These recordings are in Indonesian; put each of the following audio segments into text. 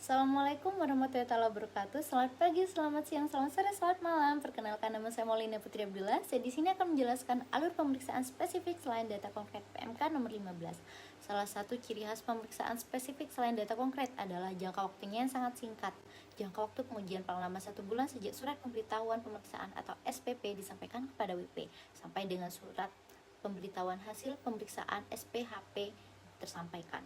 Assalamualaikum warahmatullahi wabarakatuh. Selamat pagi, selamat siang, selamat sore, selamat malam. Perkenalkan, nama saya Maulina Putri Abdullah. Saya di sini akan menjelaskan alur pemeriksaan spesifik selain data konkret PMK nomor 15. Salah satu ciri khas pemeriksaan spesifik selain data konkret adalah jangka waktunya yang sangat singkat. Jangka waktu pengujian paling lama 1 bulan sejak surat pemberitahuan pemeriksaan atau SPP disampaikan kepada WP sampai dengan surat pemberitahuan hasil pemeriksaan SPHP tersampaikan.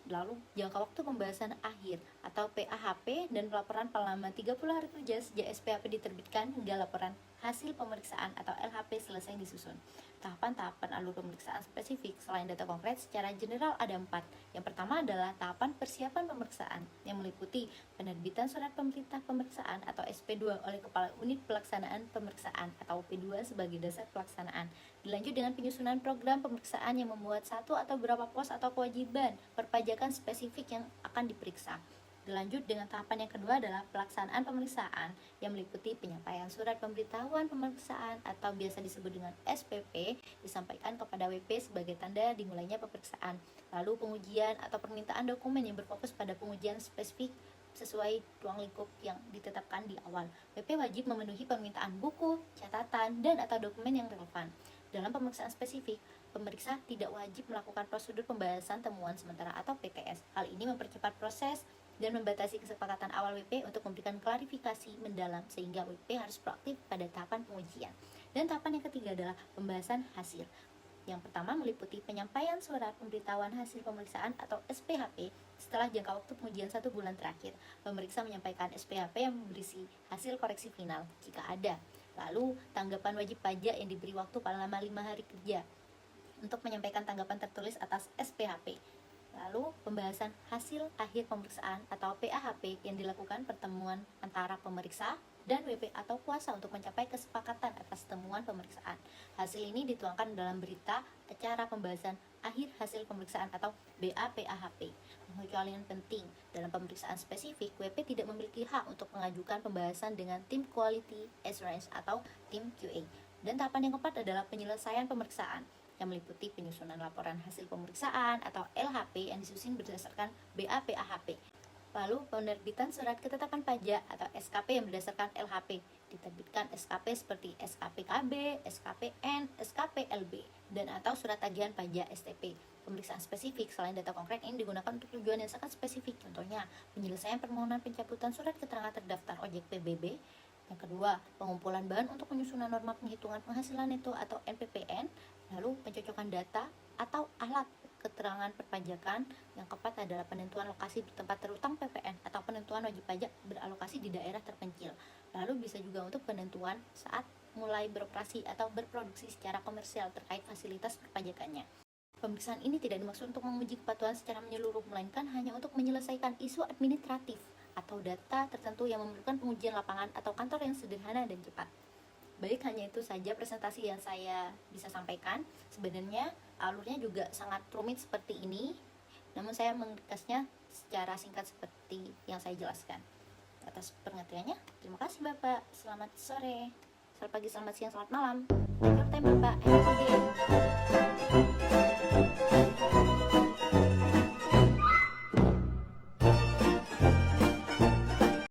Lalu jangka waktu pembahasan akhir atau PAHP dan pelaporan paling lama 30 hari kerja sejak SPHP diterbitkan hingga laporan hasil pemeriksaan atau LHP selesai disusun. Tahapan-tahapan alur pemeriksaan spesifik selain data konkret secara general ada 4. Yang pertama adalah tahapan persiapan pemeriksaan yang meliputi penerbitan surat pemerintah pemeriksaan atau SP2 oleh Kepala Unit Pelaksanaan Pemeriksaan atau P2 sebagai dasar pelaksanaan. Dilanjut dengan penyusunan program pemeriksaan yang memuat satu atau beberapa pos atau kewajiban perpajakan spesifik yang akan diperiksa. Dilanjut dengan tahapan yang kedua adalah pelaksanaan pemeriksaan yang meliputi penyampaian surat pemberitahuan pemeriksaan atau biasa disebut dengan SPP disampaikan kepada WP sebagai tanda dimulainya pemeriksaan. Lalu pengujian atau permintaan dokumen yang berfokus pada pengujian spesifik sesuai ruang lingkup yang ditetapkan di awal. WP wajib memenuhi permintaan buku, catatan, dan atau dokumen yang relevan. Dalam pemeriksaan spesifik, pemeriksa tidak wajib melakukan prosedur pembahasan temuan sementara atau PTS. Hal ini mempercepat proses dan membatasi kesepakatan awal WP untuk memberikan klarifikasi mendalam sehingga WP harus proaktif pada tahapan pengujian. Dan tahapan yang ketiga adalah pembahasan hasil. Yang pertama meliputi penyampaian surat pemberitahuan hasil pemeriksaan atau SPHP setelah jangka waktu pengujian 1 bulan terakhir. Pemeriksa menyampaikan SPHP yang berisi hasil koreksi final jika ada. Lalu tanggapan wajib pajak yang diberi waktu paling lama 5 hari kerja untuk menyampaikan tanggapan tertulis atas SPHP. Lalu pembahasan hasil akhir pemeriksaan atau PAHP yang dilakukan pertemuan antara pemeriksa dan WP atau kuasa untuk mencapai kesepakatan atas temuan pemeriksaan. Hasil ini dituangkan dalam berita acara pembahasan akhir hasil pemeriksaan atau BAPAHP. Pengecualian penting dalam pemeriksaan spesifik, WP tidak memiliki hak untuk mengajukan pembahasan dengan tim Quality Assurance atau tim QA. Dan tahapan yang keempat adalah penyelesaian pemeriksaan yang meliputi penyusunan laporan hasil pemeriksaan atau LHP yang disusun berdasarkan BAPAHP. Lalu penerbitan surat ketetapan pajak atau SKP yang berdasarkan LHP. Diterbitkan SKP seperti SKPKB, SKPN, SKPLB, dan atau surat tagihan pajak STP. Pemeriksaan spesifik selain data konkret ini digunakan untuk tujuan yang sangat spesifik. Contohnya, penyelesaian permohonan pencabutan surat keterangan terdaftar ojek PBB. Yang kedua, pengumpulan bahan untuk penyusunan norma penghitungan penghasilan neto atau NPPN. Lalu pencocokan data atau alat keterangan perpajakan. Yang keempat adalah penentuan lokasi tempat terutang PPN atau penentuan wajib pajak beralokasi di daerah terpencil. Lalu bisa juga untuk penentuan saat mulai beroperasi atau berproduksi secara komersial terkait fasilitas perpajakannya. Pemeriksaan ini tidak dimaksud untuk menguji kepatuhan secara menyeluruh, melainkan hanya untuk menyelesaikan isu administratif atau data tertentu yang memerlukan pengujian lapangan atau kantor yang sederhana dan cepat. Baik, hanya itu saja presentasi yang saya bisa sampaikan. Sebenarnya alurnya juga sangat rumit seperti ini, namun saya mengringkasnya secara singkat seperti yang saya jelaskan. Atas pengertiannya, terima kasih Bapak. Selamat sore, selamat pagi, selamat siang, selamat malam. Thank you time Bapak. Have a good day.